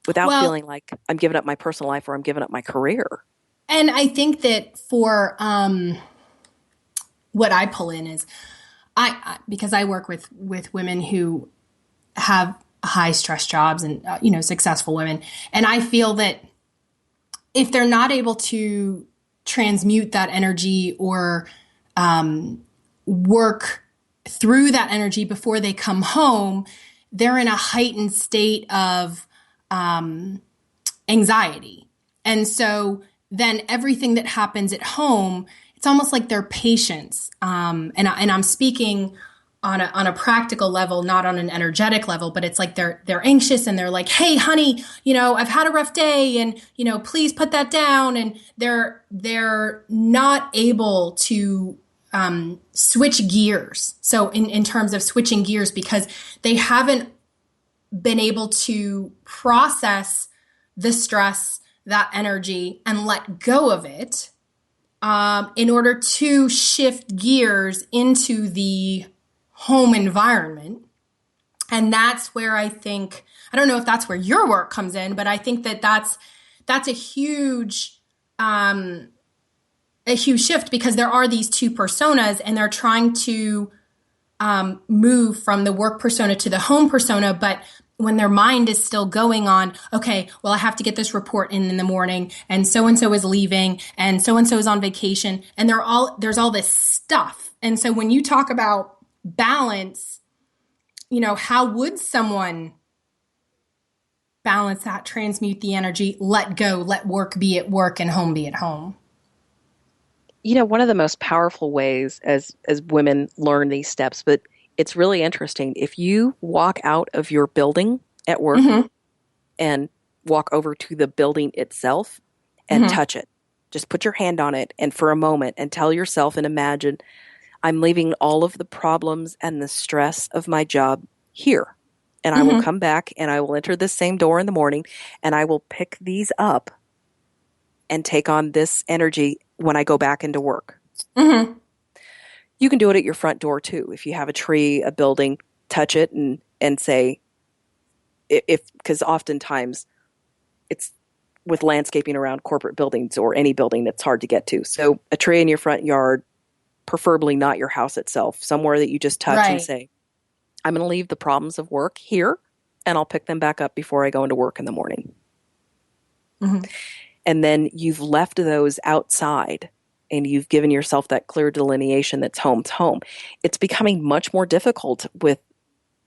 S3: without feeling like I'm giving up my personal life or I'm giving up my career?
S2: And I think that for what I pull in is because I work with women who have high stress jobs and successful women, and I feel that if they're not able to transmute that energy or work through that energy before they come home, they're in a heightened state of anxiety. And so then everything that happens at home, it's almost like their patience. And I'm speaking on a practical level, not on an energetic level, but it's like they're anxious and they're like, hey, honey, I've had a rough day and, please put that down. And they're not able to switch gears. So in terms of switching gears, because they haven't been able to process the stress, that energy, and let go of it in order to shift gears into the home environment. And that's where I think, I don't know if that's where your work comes in, but I think that that's a huge shift, because there are these two personas and they're trying to move from the work persona to the home persona. But when their mind is still going on, okay, well, I have to get this report in the morning, and so is leaving, and so is on vacation, and there's all this stuff. And so when you talk about balance, how would someone balance that, transmute the energy, let go, let work be at work and home be at home?
S3: One of the most powerful ways as women learn these steps, but it's really interesting. If you walk out of your building at work and walk over to the building itself and touch it, just put your hand on it and for a moment and tell yourself and imagine, I'm leaving all of the problems and the stress of my job here. And I will come back and I will enter this same door in the morning and I will pick these up and take on this energy when I go back into work. You can do it at your front door too. If you have a tree, a building, touch it and say, because oftentimes it's with landscaping around corporate buildings or any building that's hard to get to. So a tree in your front yard, preferably not your house itself, somewhere that you just touch and say, I'm going to leave the problems of work here and I'll pick them back up before I go into work in the morning. And then you've left those outside and you've given yourself that clear delineation that's home's home. It's becoming much more difficult with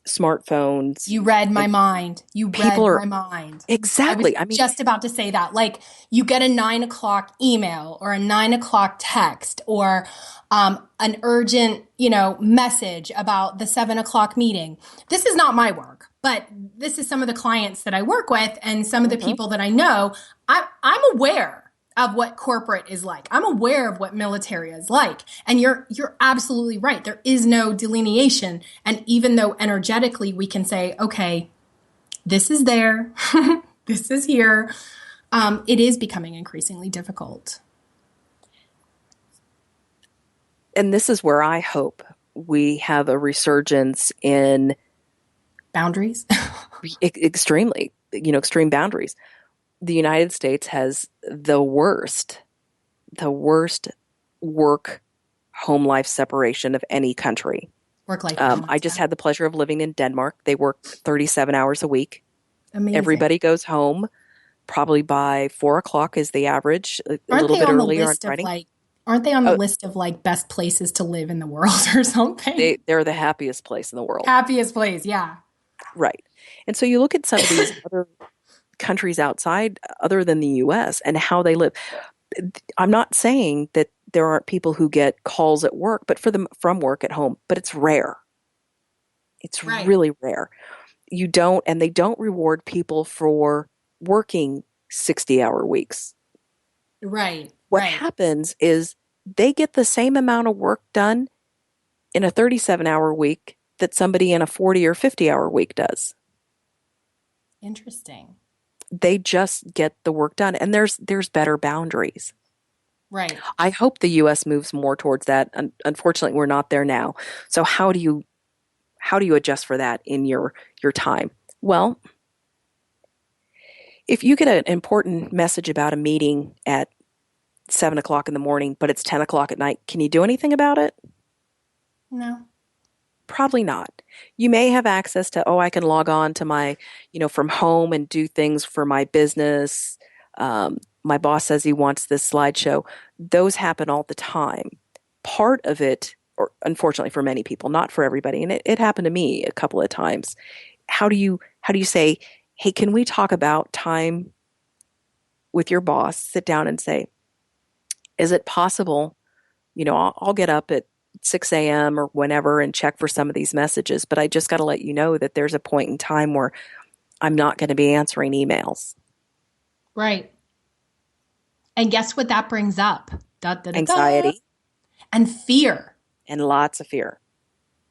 S3: smartphones.
S2: You read my mind. My mind.
S3: Exactly.
S2: I mean, just about to say that. Like, you get a 9 o'clock email or a 9 o'clock text or an urgent, message about the 7 o'clock meeting. This is not my work, but this is some of the clients that I work with and some of the people that I know. I'm aware of what corporate is like. I'm aware of what military is like. And you're absolutely right. There is no delineation. And even though energetically we can say, okay, this is there, this is here, it is becoming increasingly difficult.
S3: And this is where I hope we have a resurgence in
S2: boundaries.
S3: Extreme boundaries. The United States has the worst work home life separation of any country.
S2: Work-life
S3: balance. I just had the pleasure of living in Denmark. They work 37 hours a week.
S2: Amazing.
S3: Everybody goes home probably by 4 o'clock is the average. A little bit earlier on Friday.
S2: Aren't they on the list of like best places to live in the world or something?
S3: They're the happiest place in the world.
S2: Happiest place, yeah.
S3: Right. And so you look at some of these other countries outside, other than the U.S., and how they live. I'm not saying that there aren't people who get calls at work, but from work at home, but it's rare. It's
S2: Right.
S3: really rare. And they don't reward people for working 60-hour weeks.
S2: Right.
S3: What
S2: Right.
S3: happens is they get the same amount of work done in a 37-hour week that somebody in a 40 or 50-hour week does.
S2: Interesting.
S3: They just get the work done, and there's better boundaries.
S2: Right.
S3: I hope the US moves more towards that. Unfortunately, we're not there now. So how do you adjust for that in your time? Well, if you get an important message about a meeting at 7 o'clock in the morning, but it's 10 o'clock at night, can you do anything about it?
S2: No.
S3: Probably not. You may have access to, I can log on to my, from home and do things for my business. My boss says he wants this slideshow. Those happen all the time. Part of it, or unfortunately for many people, not for everybody, and it happened to me a couple of times. How do you say, hey, can we talk about time with your boss? Sit down and say, is it possible, I'll get up at 6 a.m. or whenever and check for some of these messages, but I just got to let you know that there's a point in time where I'm not going to be answering emails.
S2: Right. And guess what that brings up? Da, da, da,
S3: Anxiety.
S2: da. And fear.
S3: And lots of fear.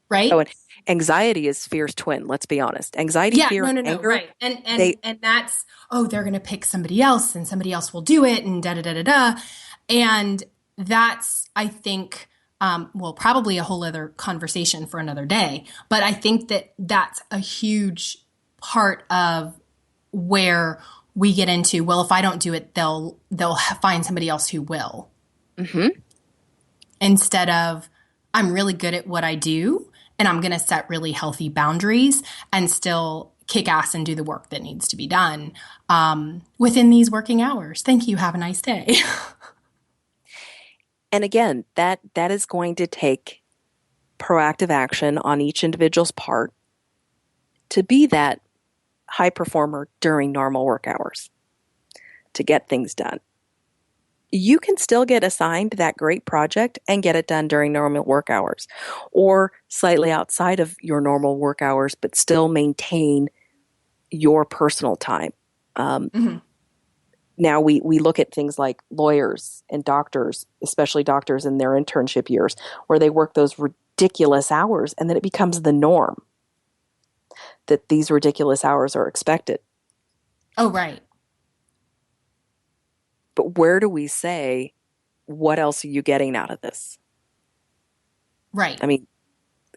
S2: Right?
S3: Oh, and anxiety is fear's twin, let's be honest. Anxiety,
S2: yeah,
S3: fear,
S2: no,
S3: anger.
S2: right. And that's, they're going to pick somebody else and somebody else will do it and da, da, da, da, da. And that's, I think, probably a whole other conversation for another day. But I think that that's a huge part of where we get into, well, if I don't do it, they'll find somebody else who will.
S3: Mm-hmm.
S2: Instead of, I'm really good at what I do, and I'm going to set really healthy boundaries and still kick ass and do the work that needs to be done within these working hours. Thank you. Have a nice day.
S3: And again, that is going to take proactive action on each individual's part to be that high performer during normal work hours, to get things done. You can still get assigned that great project and get it done during normal work hours, or slightly outside of your normal work hours, but still maintain your personal time.
S2: Mm-hmm.
S3: Now we look at things like lawyers and doctors, especially doctors in their internship years, where they work those ridiculous hours, and then it becomes the norm that these ridiculous hours are expected.
S2: Oh, right.
S3: But where do we say, what else are you getting out of this?
S2: Right.
S3: I mean,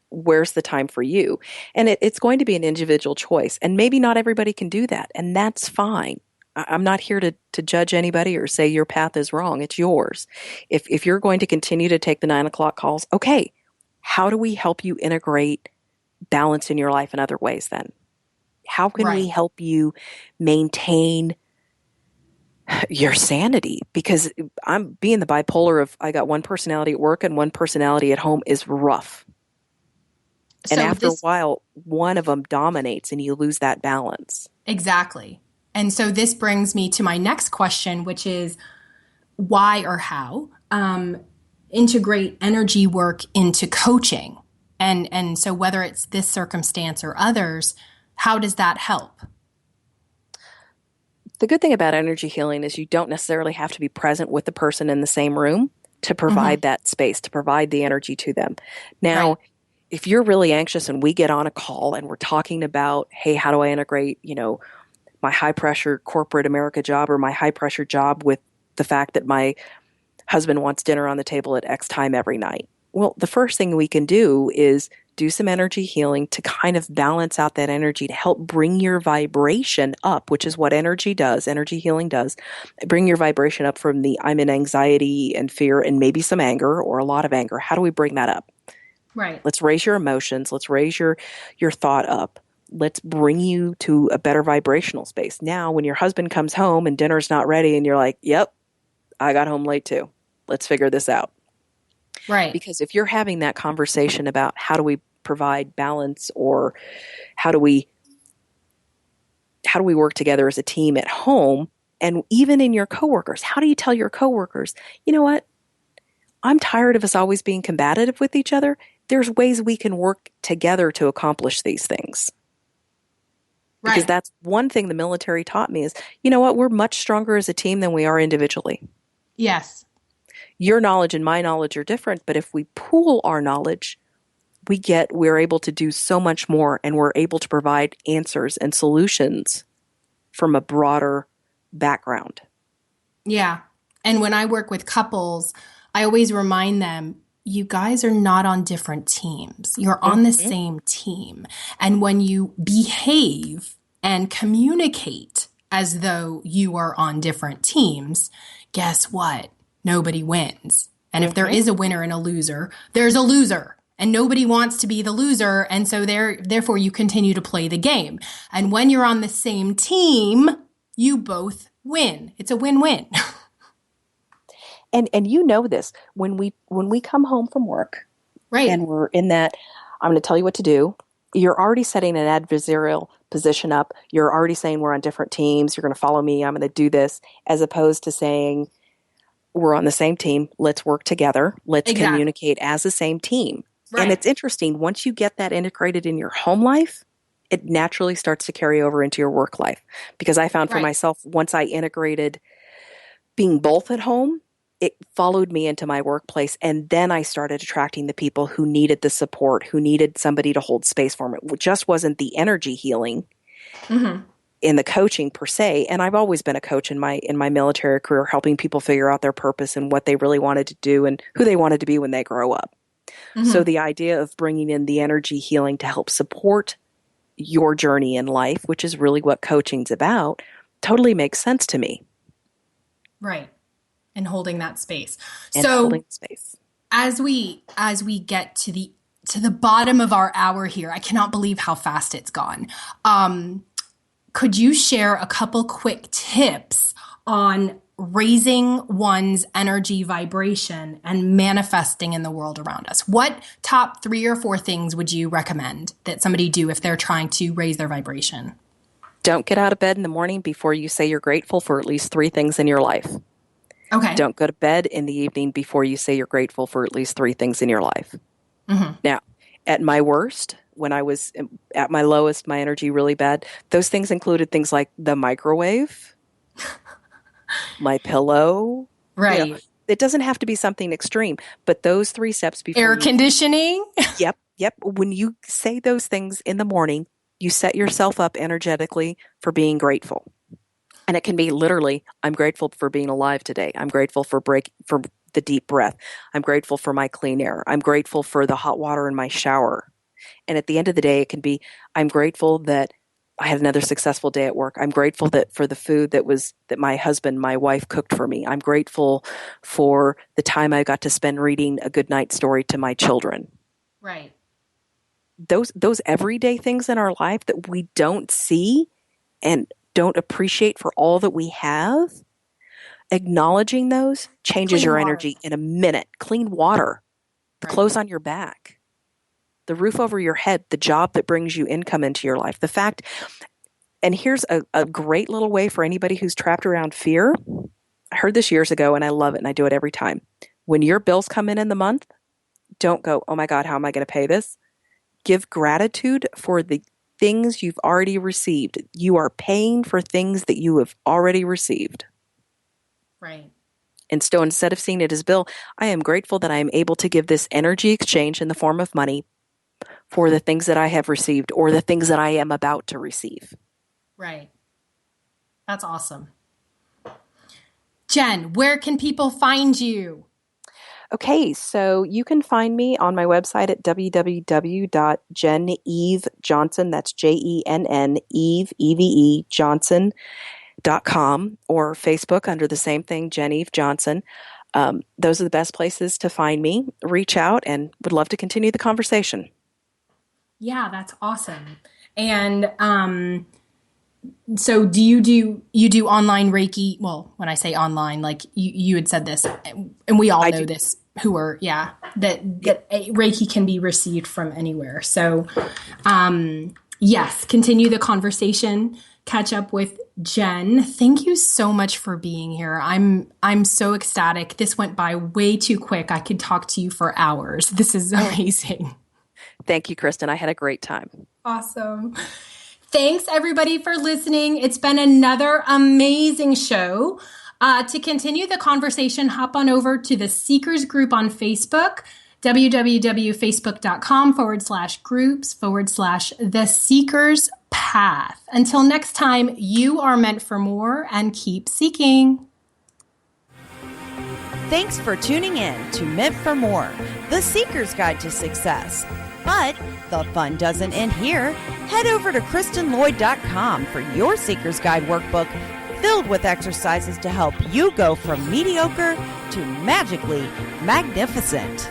S3: where's the time for you? And it's going to be an individual choice. And maybe not everybody can do that. And that's fine. I'm not here to judge anybody or say your path is wrong. It's yours. If you're going to continue to take the 9 o'clock calls, okay, how do we help you integrate balance in your life in other ways then? How can we help you maintain your sanity? Because I'm being the bipolar of, I got one personality at work and one personality at home is rough. And after a while, one of them dominates and you lose that balance.
S2: Exactly. And so this brings me to my next question, which is why or how integrate energy work into coaching? And so whether it's this circumstance or others, how does that help?
S3: The good thing about energy healing is you don't necessarily have to be present with the person in the same room to provide that space, to provide the energy to them. Now, if you're really anxious and we get on a call and we're talking about, hey, how do I integrate, my high pressure corporate America job or my high pressure job with the fact that my husband wants dinner on the table at X time every night. Well, the first thing we can do is do some energy healing to kind of balance out that energy, to help bring your vibration up, which is what energy does, energy healing does. Bring your vibration up from the I'm in anxiety and fear and maybe some anger or a lot of anger. How do we bring that up?
S2: Right.
S3: Let's raise your emotions. Let's raise your thought up. Let's bring you to a better vibrational space. Now, when your husband comes home and dinner's not ready and you're like, yep, I got home late too. Let's figure this out.
S2: Right.
S3: Because if you're having that conversation about how do we provide balance or how do we work together as a team at home and even in your coworkers, how do you tell your coworkers, you know what? I'm tired of us always being combative with each other. there's ways we can work together to accomplish these things. Because
S2: Right.
S3: that's one thing the military taught me is, you know what, we're much stronger as a team than we are individually.
S2: Yes.
S3: Your knowledge and my knowledge are different, but if we pool our knowledge, we're able to do so much more, and we're able to provide answers and solutions from a broader background.
S2: Yeah. And when I work with couples, I always remind them, you guys are not on different teams. You're on the same team. And when you behave and communicate as though you are on different teams, guess what? Nobody wins. And if there is a winner and a loser, there's a loser. And nobody wants to be the loser. And so therefore you continue to play the game. And when you're on the same team, you both win. It's a win-win.
S3: And you know this, when we come home from work,
S2: Right.
S3: and we're in that, I'm going to tell you what to do, you're already setting an adversarial position up. You're already saying we're on different teams. You're going to follow me. I'm going to do this, as opposed to saying we're on the same team. Let's work together. Let's communicate as the same team.
S2: Right.
S3: And it's interesting. Once you get that integrated in your home life, it naturally starts to carry over into your work life. Because I found for myself, once I integrated being both at home, it followed me into my workplace. And then I started attracting the people who needed the support, who needed somebody to hold space for them. It just wasn't the energy healing in the coaching per se. And I've always been a coach in my military career, helping people figure out their purpose and what they really wanted to do and who they wanted to be when they grow up. So the idea of bringing in the energy healing to help support your journey in life, which is really what coaching's about, totally makes sense to me.
S2: Right. And holding that space. As we get to the bottom of our hour here, I cannot believe how fast it's gone. Could you share a couple quick tips on raising one's energy vibration and manifesting in the world around us? What top 3 or 4 things would you recommend that somebody do if they're trying to raise their vibration?
S3: Don't get out of bed in the morning before you say you're grateful for at least 3 things in your life.
S2: Okay.
S3: Don't go to bed in the evening before you say you're grateful for at least 3 things in your life. Now, at my worst, when I was at my lowest, my energy really bad, those things included things like the microwave, my pillow.
S2: Right.
S3: You know, it doesn't have to be something extreme, but those 3 steps before
S2: air conditioning.
S3: Yep. When you say those things in the morning, you set yourself up energetically for being grateful. And it can be literally, I'm grateful for being alive today. I'm grateful for the deep breath. I'm grateful for my clean air. I'm grateful for the hot water in my shower. And at the end of the day, it can be, I'm grateful that I had another successful day at work. I'm grateful for the food that my husband, my wife cooked for me. I'm grateful for the time I got to spend reading a good night story to my children.
S2: Right.
S3: Those everyday things in our life that we don't see and don't appreciate for all that we have, acknowledging those changes your energy in a minute. Clean water, the clothes on your back, the roof over your head, the job that brings you income into your life. The fact, and here's a great little way for anybody who's trapped around fear. I heard this years ago and I love it and I do it every time. When your bills come in the month, don't go, oh my God, how am I going to pay this? Give gratitude for the things you've already received. You are paying for things that you have already received.
S2: Right.
S3: And so instead of seeing it as bill, I am grateful that I am able to give this energy exchange in the form of money for the things that I have received or the things that I am about to receive.
S2: Right. That's awesome. Jenn, where can people find you?
S3: Okay, so you can find me on my website at www.jennevejohnson, that's Jenn, Eve, E-V-E, Johnson.com, or Facebook under the same thing, Jenn Eve Johnson. Those are the best places to find me. Reach out and would love to continue the conversation.
S2: Yeah, that's awesome. And so do you do online Reiki? Well, when I say online, like you had said this, and we all know this, that Reiki can be received from anywhere. So, yes, continue the conversation, catch up with Jenn, thank you so much for being here. I'm so ecstatic. This went by way too quick. I could talk to you for hours. This is amazing.
S3: Thank you, Kristen. I had a great time.
S2: Awesome. Thanks, everybody, for listening. It's been another amazing show. To continue the conversation, hop on over to the Seekers group on Facebook, www.facebook.com/groups/The Seekers Path. Until next time, you are meant for more and keep seeking.
S1: Thanks for tuning in to Meant for More, the Seeker's Guide to Success. But the fun doesn't end here. Head over to KristenLloyd.com for your Seeker's Guide workbook filled with exercises to help you go from mediocre to magically magnificent.